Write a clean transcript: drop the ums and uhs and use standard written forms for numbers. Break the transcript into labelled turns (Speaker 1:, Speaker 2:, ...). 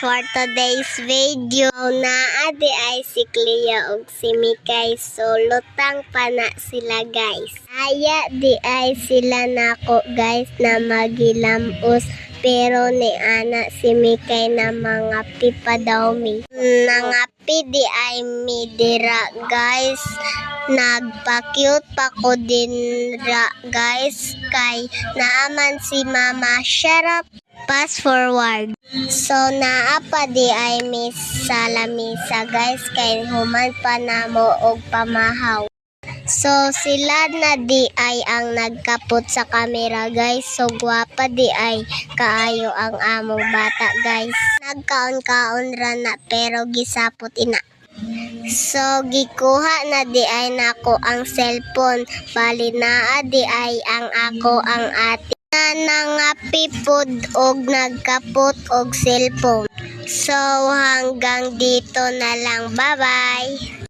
Speaker 1: for today's video. Naadi ay si Clea ug si Mikay, so lutang pa na sila guys. Aya di ay sila nako guys na magilamos, pero ni ana si Mikay na mga pipa daw mi. Nangapi di ay mi dira guys. Nagpa-cute pa ko din ra guys kay naaman si Mama Sharap. Fast forward. So naapa di ay miss sa lamisa guys kay human pa namo og pamahaw. So sila na di ay ang nagkapot sa camera guys. So gwapa di ay kaayo ang among bata guys. Nagkaon-kaon ra na pero gisapot ina. So gikuha na di ay nako ang cellphone. Bali naa di ay ang ako ang ate na nangapipod og nagkapot og cellphone. So hanggang dito na lang, bye bye.